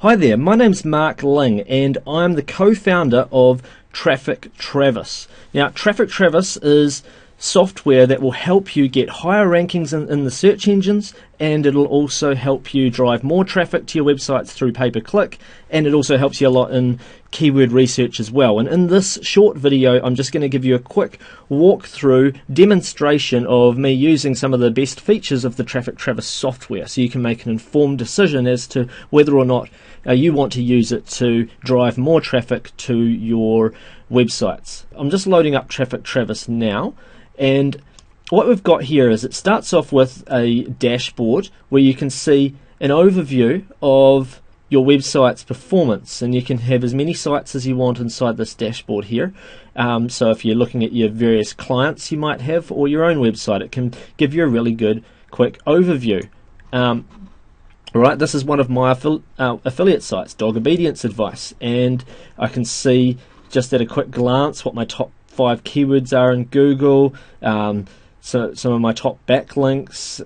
Hi there, my name's Mark Ling and I'm the co-founder of Trafic Travis. Now, Trafic Travis is software that will help you get higher rankings in the search engines, and it'll also help you drive more traffic to your websites through pay-per-click, and it also helps you a lot in keyword research as well. And in this short video, I'm just going to give you a quick walkthrough demonstration of me using some of the best features of the Trafic Travis software, so you can make an informed decision as to whether or not you want to use it to drive more traffic to your websites. I'm just loading up Trafic Travis now, and what we've got here is it starts off with a dashboard where you can see an overview of your website's performance, and you can have as many sites as you want inside this dashboard here. So if you're looking at your various clients you might have or your own website, it can give you a really good quick overview. Right, this is one of my affiliate sites, Dog Obedience Advice, and I can see just at a quick glance what my top 5 keywords are in Google, so some of my top backlinks,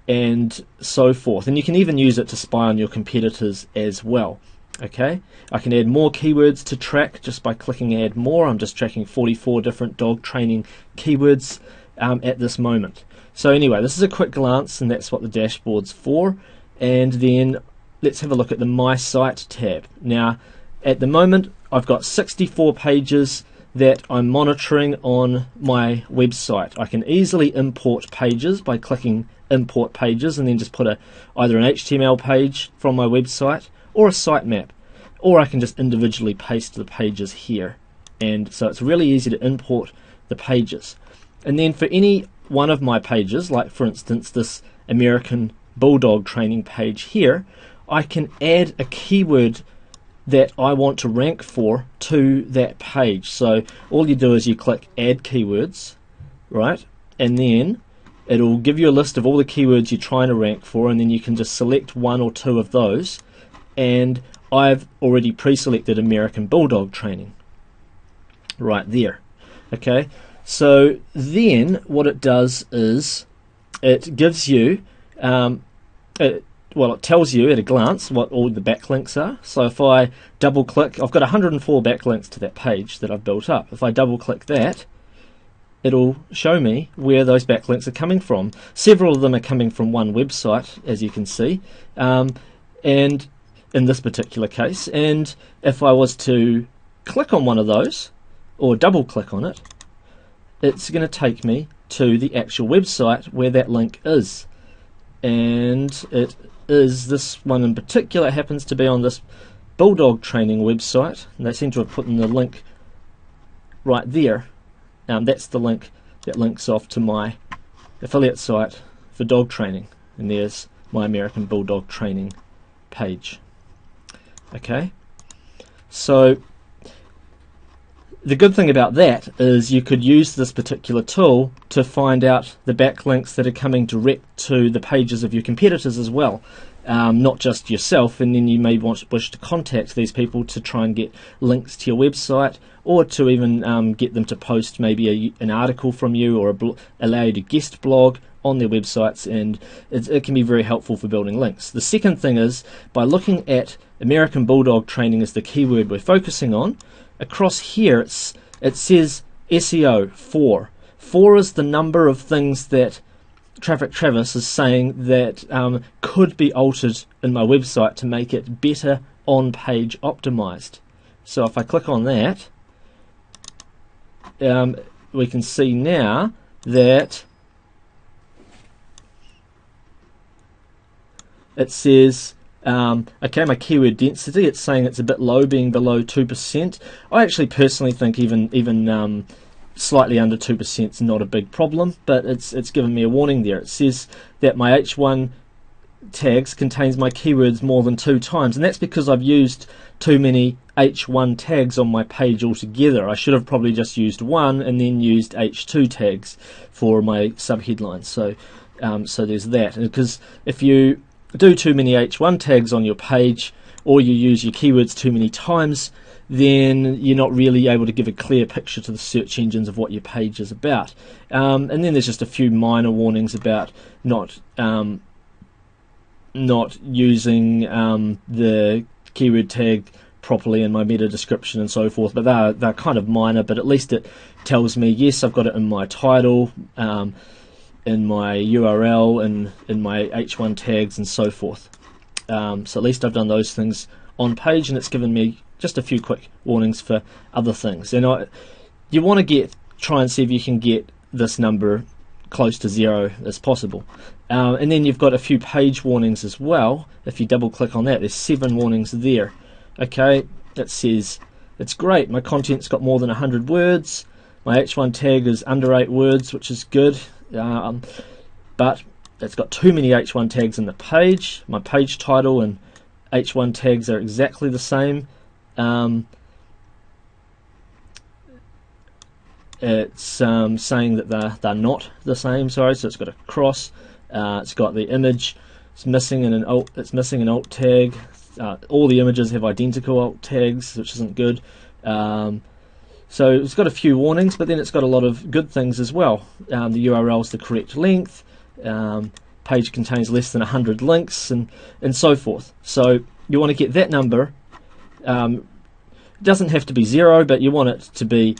and so forth. And you can even use it to spy on your competitors as well. Okay, I can add more keywords to track just by clicking add more. I'm just tracking 44 different dog training keywords at this moment. So anyway, this is a quick glance, and that's what the dashboard's for. And then let's have a look at the My Site tab. Now, at the moment, I've got 64 pages that I'm monitoring on my website. I can easily import pages by clicking import pages and then just put either an HTML page from my website or a sitemap, or I can just individually paste the pages here. And so it's really easy to import the pages. And then for any one of my pages, like for instance this American Bulldog training page here, I can add a keyword that I want to rank for to that page. So all you do is you click add keywords, right, and then it'll give you a list of all the keywords you're trying to rank for, and then you can just select one or two of those, and I've already pre-selected American Bulldog training right there. Okay, so then what it does is it gives you it tells you at a glance what all the backlinks are. So if I double click, I've got 104 backlinks to that page that I've built up. If I double click that, it'll show me where those backlinks are coming from. Several of them are coming from one website, as you can see, and in this particular case. And if I was to click on one of those, or double click on it, it's going to take me to the actual website where that link is. And it is this one in particular. It happens to be on this Bulldog training website, and they seem to have put in the link right there. That's the link that links off to my affiliate site for dog training, and there's my American Bulldog training page. Okay, so the good thing about that is you could use this particular tool to find out the backlinks that are coming direct to the pages of your competitors as well, not just yourself. And then you may wish to contact these people to try and get links to your website, or to even get them to post maybe an article from you, or allow you to guest blog on their websites, and it can be very helpful for building links. The second thing is, by looking at American Bulldog training as the keyword we're focusing on, across here it says SEO 4. 4 is the number of things that Trafic Travis is saying that could be altered in my website to make it better on-page optimized. So if I click on that, we can see now that it says okay, my keyword density, it's saying it's a bit low, being below 2%. I actually personally think even slightly under 2% is not a big problem, but it's given me a warning there. It says that my H1 tags contains my keywords more than 2 times, and that's because I've used too many H1 tags on my page altogether. I should have probably just used one and then used H2 tags for my subheadlines. So there's that, because if you do too many H1 tags on your page, or you use your keywords too many times, then you're not really able to give a clear picture to the search engines of what your page is about. And then there's just a few minor warnings about not not using the keyword tag properly in my meta description and so forth, but they're kind of minor, but at least it tells me, yes, I've got it in my title, in my URL, and in my H1 tags and so forth. So at least I've done those things on page, and it's given me just a few quick warnings for other things. And you want to try and see if you can get this number close to 0 as possible. And then you've got a few page warnings as well. If you double click on that, there's 7 warnings there. Okay, that says it's great, my content's got more than 100 words, my H1 tag is under 8 words, which is good, but it's got too many H1 tags in the page. My page title and H1 tags are exactly the same. It's saying that they're not the same, sorry, so it's got a cross, it's got the image, it's missing an alt tag. All the images have identical alt tags, which isn't good. So it's got a few warnings, but then it's got a lot of good things as well. The URL is the correct length, page contains less than 100 links, and so forth. So you want to get that number. It doesn't have to be 0, but you want it to be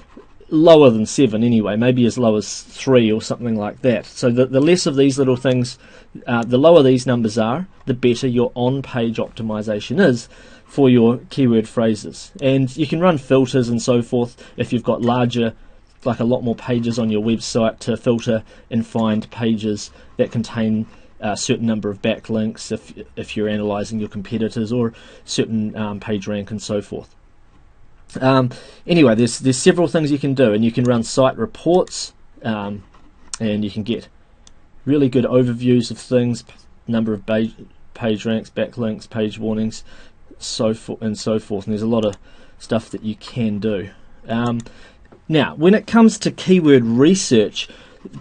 lower than 7 anyway, maybe as low as 3 or something like that. So the less of these little things, the lower these numbers are, the better your on-page optimization is for your keyword phrases. And you can run filters and so forth if you've got larger, like a lot more pages on your website, to filter and find pages that contain a certain number of backlinks if you're analyzing your competitors, or certain page rank and so forth. Anyway, there's several things you can do, and you can run site reports, and you can get really good overviews of things, number of page ranks, backlinks, page warnings, so forth and so forth. And there's a lot of stuff that you can do. Now, when it comes to keyword research,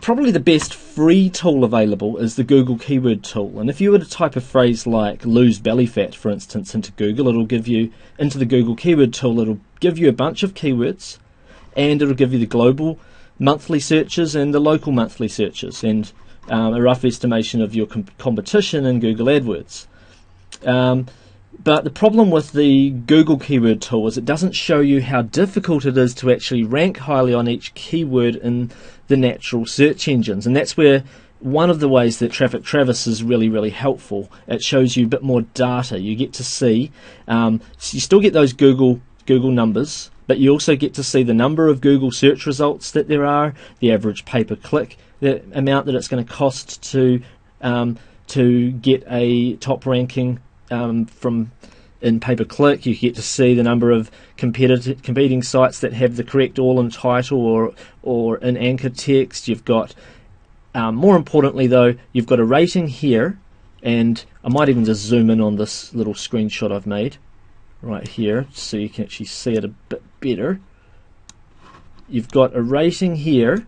probably the best free tool available is the Google Keyword Tool. And if you were to type a phrase like lose belly fat, for instance, into Google, into the Google Keyword Tool, it'll give you a bunch of keywords, and it'll give you the global monthly searches and the local monthly searches, and a rough estimation of your competition in Google AdWords. But the problem with the Google Keyword Tool is it doesn't show you how difficult it is to actually rank highly on each keyword in the natural search engines. And that's where one of the ways that Trafic Travis is really, really helpful. It shows you a bit more data. You get to see, so you still get those Google numbers, but you also get to see the number of Google search results that there are, the average pay-per-click, the amount that it's going to cost to get a top ranking in pay-per-click. You get to see the number of competing sites that have the correct all-in title or in anchor text. You've got, more importantly though, you've got a rating here, and I might even just zoom in on this little screenshot I've made right here so you can actually see it a bit better. You've got a rating here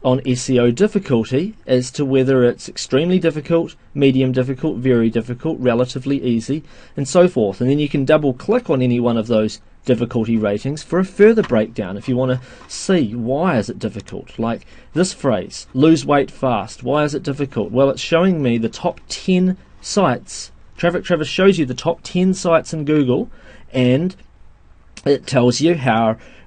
on SEO difficulty as to whether it's extremely difficult, medium difficult, very difficult, relatively easy, and so forth. And then you can double click on any one of those difficulty ratings for a further breakdown if you want to see why is it difficult. Like this phrase, lose weight fast, why is it difficult? Well, it's showing me the top 10 sites. Trafic Travis shows you the top 10 sites in Google, and it tells you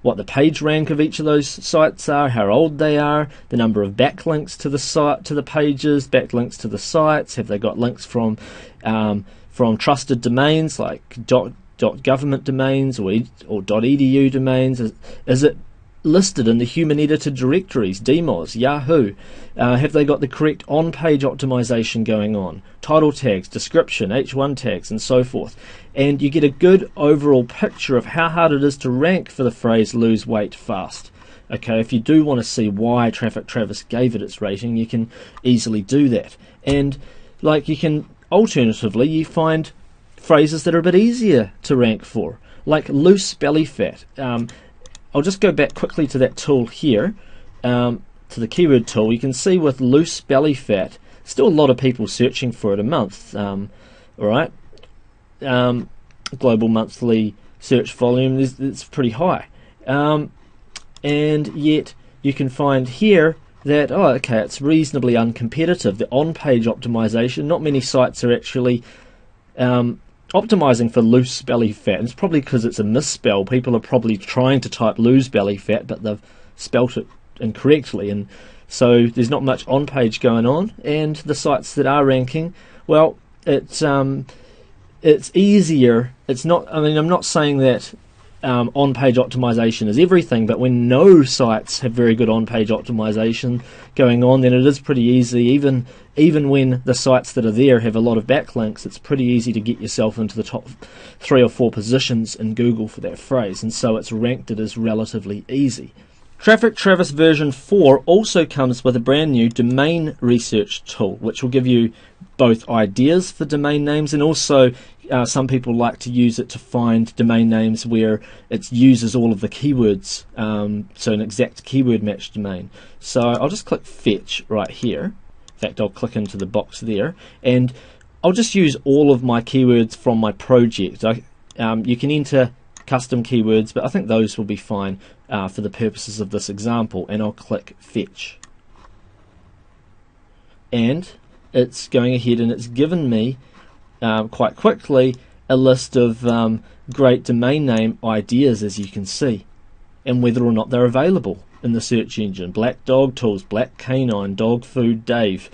what the page rank of each of those sites are, how old they are, the number of backlinks to the site, to the pages, backlinks to the sites, have they got links from trusted domains like .government domains or .edu domains. Is it listed in the human editor directories, DMOZ, Yahoo? Have they got the correct on-page optimization going on? Title tags, description, H1 tags, and so forth. And you get a good overall picture of how hard it is to rank for the phrase lose weight fast. Okay, if you do want to see why Trafic Travis gave it its rating, you can easily do that. And like you can, alternatively, you find phrases that are a bit easier to rank for, like loose belly fat. I'll just go back quickly to that tool here, to the keyword tool. You can see with loose belly fat, still a lot of people searching for it a month. Alright, global monthly search volume it's pretty high, and yet you can find here that, oh, okay, it's reasonably uncompetitive. The on-page optimization, not many sites are actually optimizing for loose belly fat. It's probably because it's a misspell. People are probably trying to type loose belly fat, but they've spelt it incorrectly, and so there's not much on-page going on. And the sites that are ranking, well, it's easier. It's not. I mean, I'm not saying that on-page optimization is everything, but when no sites have very good on-page optimization going on, then it is pretty easy. Even when the sites that are there have a lot of backlinks, it's pretty easy to get yourself into the top 3 or 4 positions in Google for that phrase, and so it's ranked it as relatively easy. Trafic Travis version 4 also comes with a brand new domain research tool, which will give you both ideas for domain names, and also some people like to use it to find domain names where it uses all of the keywords, so an exact keyword match domain. So I'll just click fetch right here. In fact, I'll click into the box there, and I'll just use all of my keywords from my project. You can enter custom keywords, but I think those will be fine for the purposes of this example, and I'll click fetch. And it's going ahead and it's given me quite quickly a list of great domain name ideas, as you can see, and whether or not they're available in the search engine. Black Dog Tools, Black Canine, Dog Food Dave,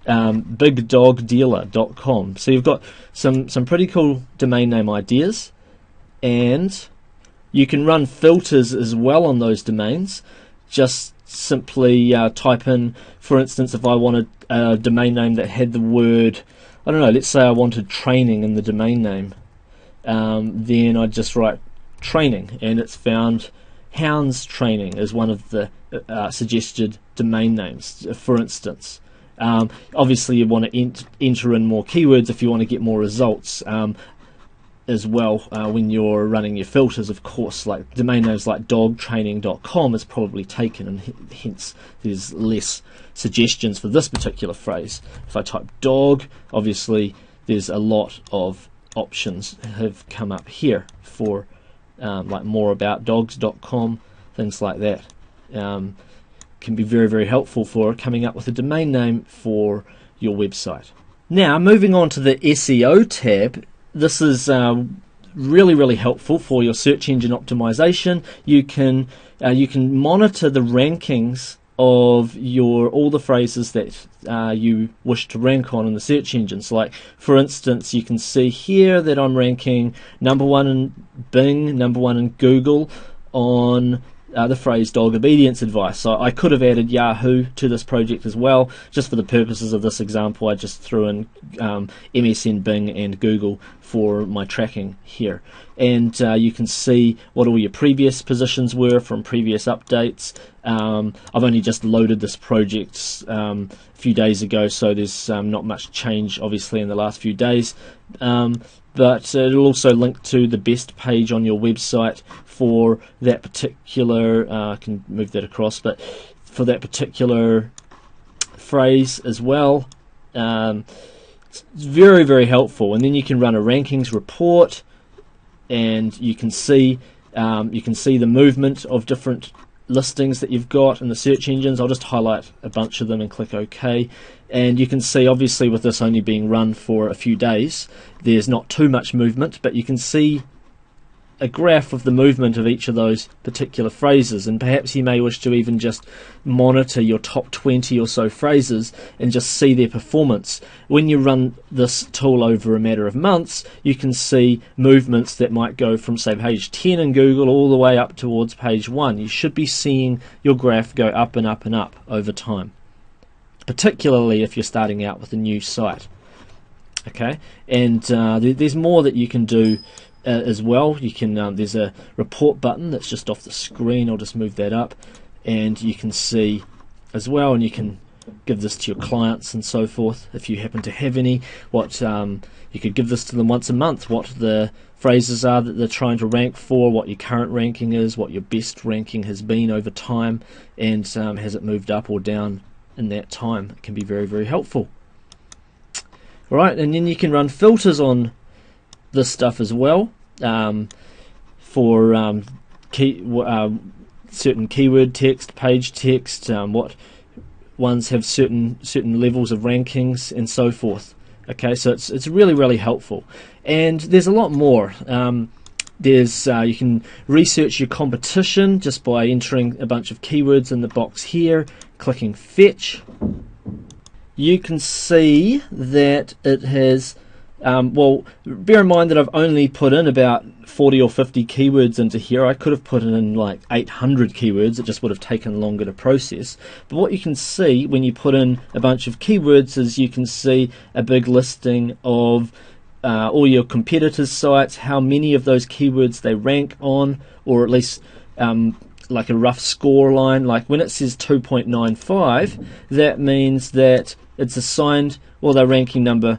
BigDogDealer.com. So you've got some pretty cool domain name ideas, and you can run filters as well on those domains. Just simply type in, for instance, if I wanted a domain name that had the word, I don't know, let's say I wanted training in the domain name, then I'd just write training, and it's found Hounds Training as one of the suggested domain names, for instance. Obviously you want to enter in more keywords if you want to get more results as well when you're running your filters, of course. Like domain names like dogtraining.com is probably taken, and hence there's less suggestions for this particular phrase. If I type dog, obviously there's a lot of options have come up here for like moreaboutdogs.com, things like that. Can be very, very helpful for coming up with a domain name for your website. Now, moving on to the SEO tab, this is really, really helpful for your search engine optimization. You can monitor the rankings of all the phrases that you wish to rank on in the search engines. Like, for instance, you can see here that I'm ranking #1 in Bing, #1 in Google on the phrase dog obedience advice. So I could have added Yahoo to this project as well. Just for the purposes of this example, I just threw in MSN, Bing and Google for my tracking here. And you can see what all your previous positions were from previous updates. I've only just loaded this project a few days ago, so there's not much change obviously in the last few days. But it'll also link to the best page on your website for that particular, I can move that across, but for that particular phrase as well. It's very, very helpful. And then you can run a rankings report, and you can see the movement of different listings that you've got in the search engines. I'll just highlight a bunch of them and click OK, and you can see, obviously with this only being run for a few days, there's not too much movement, but you can see a graph of the movement of each of those particular phrases. And perhaps you may wish to even just monitor your top 20 or so phrases and just see their performance. When you run this tool over a matter of months, you can see movements that might go from, say, page 10 in Google all the way up towards page 1. You should be seeing your graph go up and up and up over time, particularly if you're starting out with a new site. Okay, and there's more that you can do as well. You can there's a report button that's just off the screen. I'll just move that up, and you can see as well, and you can give this to your clients and so forth if you happen to have any. What you could give this to them once a month, what the phrases are that they're trying to rank for, what your current ranking is, what your best ranking has been over time, and has it moved up or down in that time. It can be very, very helpful. Right, and then you can run filters on this stuff as well, for certain keyword text, page text, what ones have certain levels of rankings, and so forth. Okay, so it's really helpful, and there's a lot more. There's you can research your competition just by entering a bunch of keywords in the box here, clicking fetch. You can see that it has well, bear in mind that I've only put in about 40 or 50 keywords into here. I could have put in like 800 keywords. It just would have taken longer to process. But what you can see when you put in a bunch of keywords is you can see a big listing of all your competitors' sites, how many of those keywords they rank on, or at least like a rough score line. Like when it says 2.95, that means that it's assigned, or their ranking number.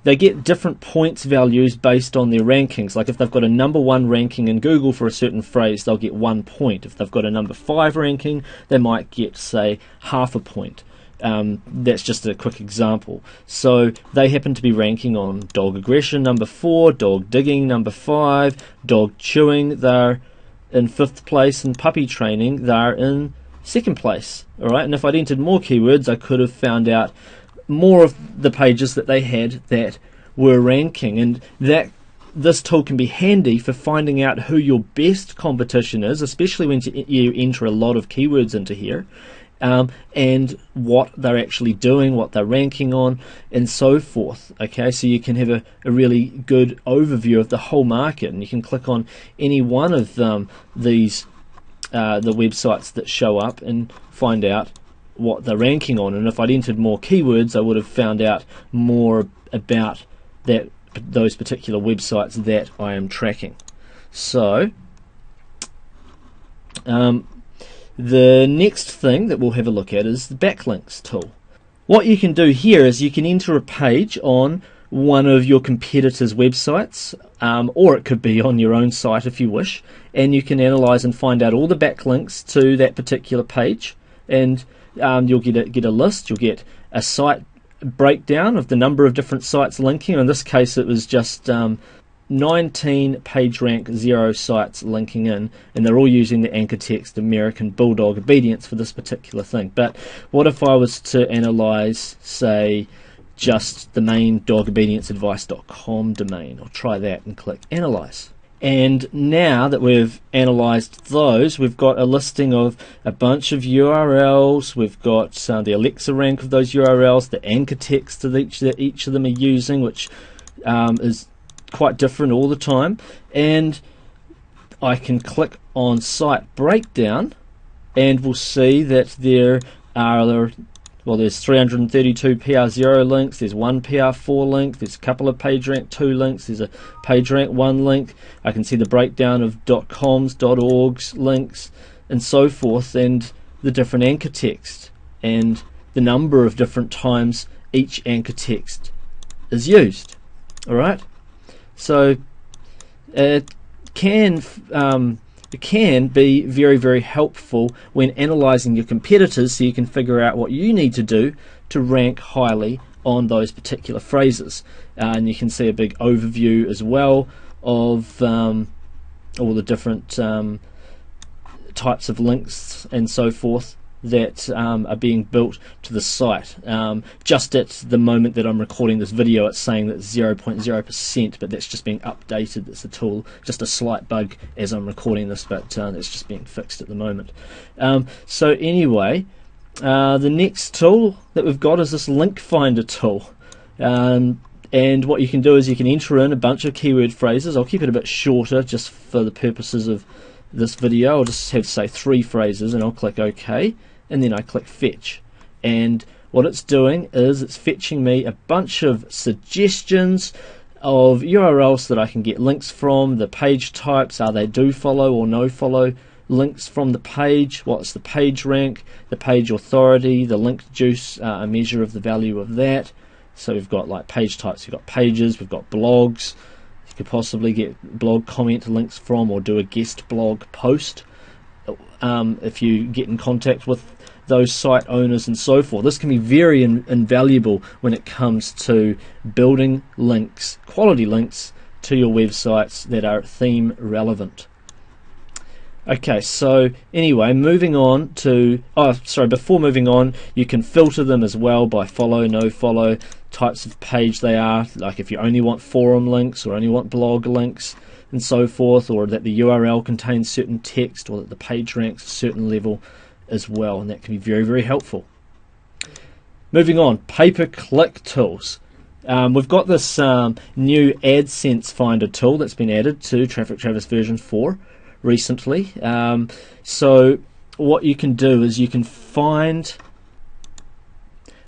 They get different points values based on their rankings. Like if they've got a number 1 ranking in Google for a certain phrase, they'll get 1 point. If they've got a number 5 ranking, they might get, say, half a point. That's just a quick example. So they happen to be ranking on dog aggression number 4, dog digging number 5, dog chewing they're in 5th place, and puppy training they're in 2nd place. All right, and if I'd entered more keywords, I could have found out more of the pages that they had that were ranking, and that this tool can be handy for finding out who your best competition is, especially when you enter a lot of keywords into here, and what they're actually doing, what they're ranking on, and so forth. Okay, so you can have a really good overview of the whole market, and you can click on any one of these the websites that show up and find out what they're ranking on. And if I'd entered more keywords, I would have found out more about those particular websites that I am tracking. So the next thing that we'll have a look at is the backlinks tool. What you can do here is you can enter a page on one of your competitors' websites, or it could be on your own site if you wish, and you can analyze and find out all the backlinks to that particular page, and you'll get a list. You'll get a site breakdown of the number of different sites linking. In this case, it was just 19 PageRank 0 sites linking in, and they're all using the anchor text American Bulldog Obedience for this particular thing. But what if I was to analyze, say, just the main dogobedienceadvice.com domain? I'll try that and click analyze. And now that we've analyzed those, we've got a listing of a bunch of URLs. We've got the Alexa rank of those URLs, the anchor text that each of them are using, which is quite different all the time. And I can click on site breakdown, and we'll see that there are there's 332 PR0 links, there's 1 PR4 link, there's a couple of PageRank 2 links, there's a PageRank 1 link. I can see the breakdown of .coms, .orgs links, and so forth, and the different anchor text, and the number of different times each anchor text is used. Alright? So it can be very helpful when analyzing your competitors, so you can figure out what you need to do to rank highly on those particular phrases. And you can see a big overview as well of all the different types of links and so forth that are being built to the site. Just at the moment that I'm recording this video, it's saying that 0.0%, but that's just being updated. It's a tool, just a slight bug as I'm recording this, but it's just being fixed at the moment. So anyway, the next tool that we've got is this link finder tool. And what you can do is you can enter in a bunch of keyword phrases. I'll keep it a bit shorter just for the purposes of this video. I'll just have, say, 3 phrases, and I'll click OK, and then I click fetch. And what it's doing is it's fetching me a bunch of suggestions of URLs that I can get links from, the page types, are they do follow or no follow links from the page, what's the page rank, the page authority, the link juice, a measure of the value of that. So we've got like page types, we've got pages, we've got blogs. You could possibly get blog comment links from, or do a guest blog post if you get in contact with those site owners and so forth. This can be very invaluable when it comes to building links, quality links to your websites that are theme relevant. Okay, so anyway, moving on to, before moving on, you can filter them as well by follow, no follow, types of page they are, like if you only want forum links or only want blog links and so forth, or that the URL contains certain text, or that the page ranks a certain level as well, and that can be very, very helpful. Moving on, pay-per-click tools. We've got this new AdSense Finder tool that's been added to Trafic Travis version 4 recently. So what you can do is you can find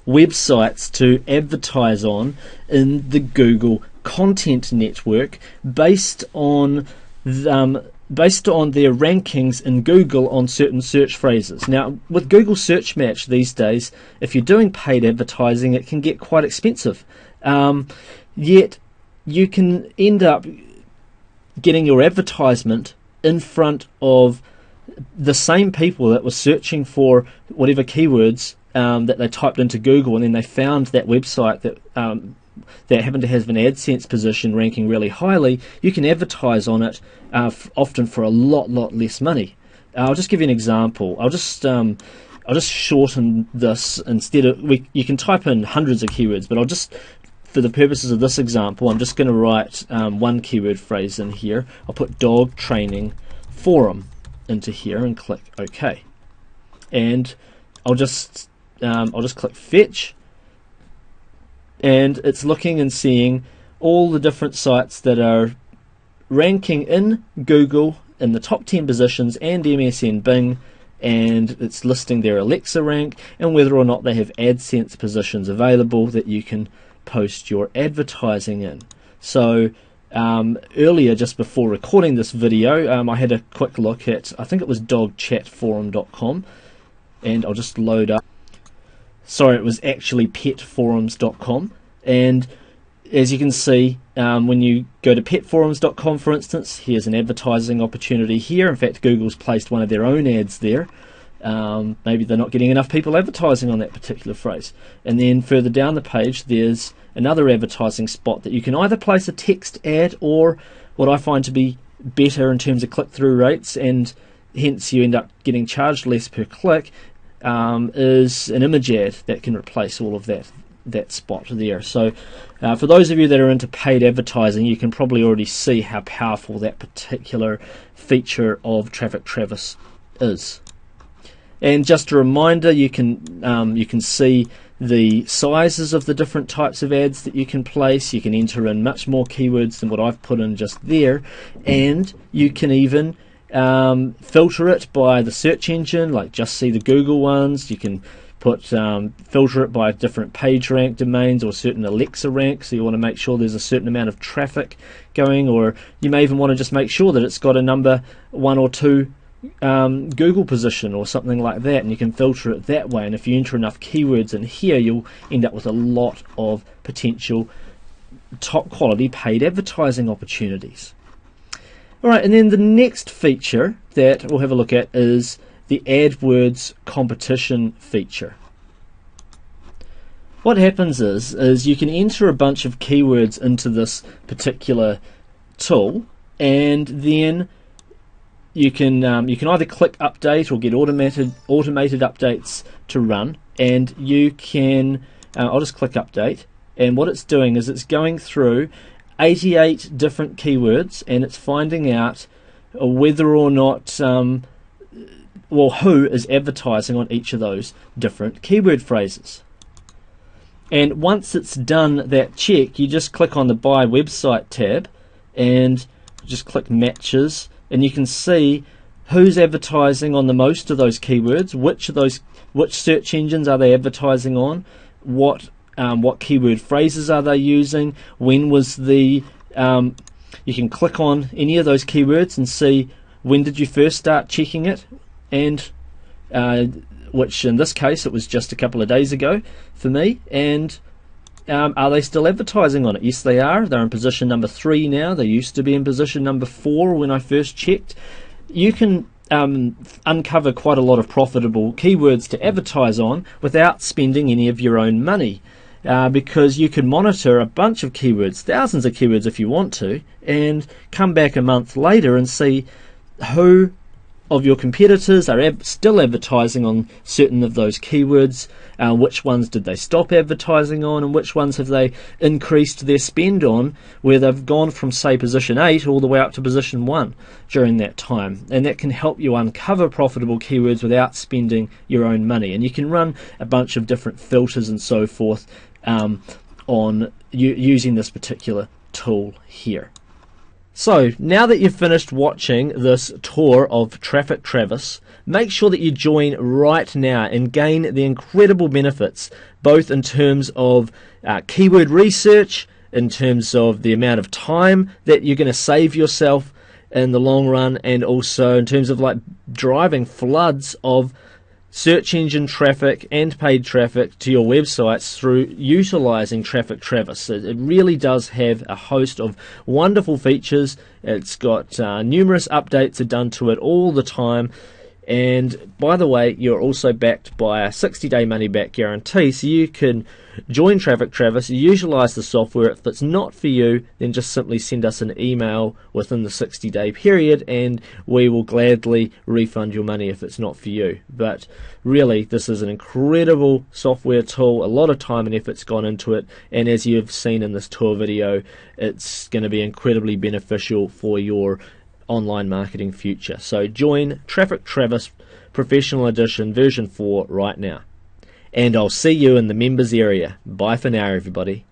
websites to advertise on in the Google Content Network based on their rankings in Google on certain search phrases. Now, with Google Search Match these days, if you're doing paid advertising, it can get quite expensive. Yet you can end up getting your advertisement in front of the same people that were searching for whatever keywords that they typed into Google, and then they found that website that happened to have an AdSense position ranking really highly. You can advertise on it often for a lot less money. I'll just give you an example. I'll just shorten this. Instead of you can type in hundreds of keywords, but for the purposes of this example, I'm just going to write one keyword phrase in here. I'll put dog training forum into here and click OK. And I'll just click fetch, and it's looking and seeing all the different sites that are ranking in Google in the top 10 positions and MSN Bing, and it's listing their Alexa rank and whether or not they have AdSense positions available that you can post your advertising in. So earlier, just before recording this video, I had a quick look at, I think it was dogchatforum.com, and I'll just load up. Sorry, it was actually petforums.com, and as you can see, when you go to petforums.com, for instance, here's an advertising opportunity here. In fact, Google's placed one of their own ads there. Maybe they're not getting enough people advertising on that particular phrase. And then further down the page, there's another advertising spot that you can either place a text ad, or what I find to be better in terms of click-through rates, and hence you end up getting charged less per click, is an image ad that can replace all of that spot there. So for those of you that are into paid advertising, you can probably already see how powerful that particular feature of Trafic Travis is. And just a reminder, you can see the sizes of the different types of ads that you can place. You can enter in much more keywords than what I've put in just there, and you can even filter it by the search engine, like just see the Google ones. You can filter it by different page rank domains or certain Alexa ranks, so you want to make sure there's a certain amount of traffic going, or you may even want to just make sure that it's got a number 1 or 2 Google position or something like that, and you can filter it that way. And if you enter enough keywords in here, you'll end up with a lot of potential top quality paid advertising opportunities. Alright, and then the next feature that we'll have a look at is the AdWords competition feature. What happens is you can enter a bunch of keywords into this particular tool, and then you can either click update or get automated updates to run, and you can I'll just click update, and what it's doing is it's going through 88 different keywords, and it's finding out whether or not who is advertising on each of those different keyword phrases. And once it's done that check, you just click on the Buy Website tab and just click Matches, and you can see who's advertising on the most of those keywords, which search engines are they advertising on, what keyword phrases are they using, when was the you can click on any of those keywords and see when did you first start checking it, and which in this case it was just a couple of days ago for me, and are they still advertising on it? Yes, they are. They're in position number 3 now. They used to be in position number 4 when I first checked. You can uncover quite a lot of profitable keywords to advertise on without spending any of your own money, because you can monitor a bunch of keywords, thousands of keywords if you want to, and come back a month later and see who of your competitors are still advertising on certain of those keywords, which ones did they stop advertising on, and which ones have they increased their spend on, where they've gone from, say, position 8 all the way up to position 1 during that time. And that can help you uncover profitable keywords without spending your own money. And you can run a bunch of different filters and so forth on using this particular tool here. So now that you've finished watching this tour of Trafic Travis, make sure that you join right now and gain the incredible benefits, both in terms of keyword research, in terms of the amount of time that you're going to save yourself in the long run, and also in terms of like driving floods of search engine traffic and paid traffic to your websites through utilizing Trafic Travis. It really does have a host of wonderful features. It's got numerous updates are done to it all the time. And by the way, you're also backed by a 60-day money-back guarantee, so you can join Trafic Travis, utilize the software. If it's not for you, then just simply send us an email within the 60-day period, and we will gladly refund your money if it's not for you. But really, this is an incredible software tool. A lot of time and effort's gone into it, and as you've seen in this tour video, it's going to be incredibly beneficial for your online marketing future. So join Trafic Travis Professional Edition version 4 right now. And I'll see you in the members area. Bye for now, everybody.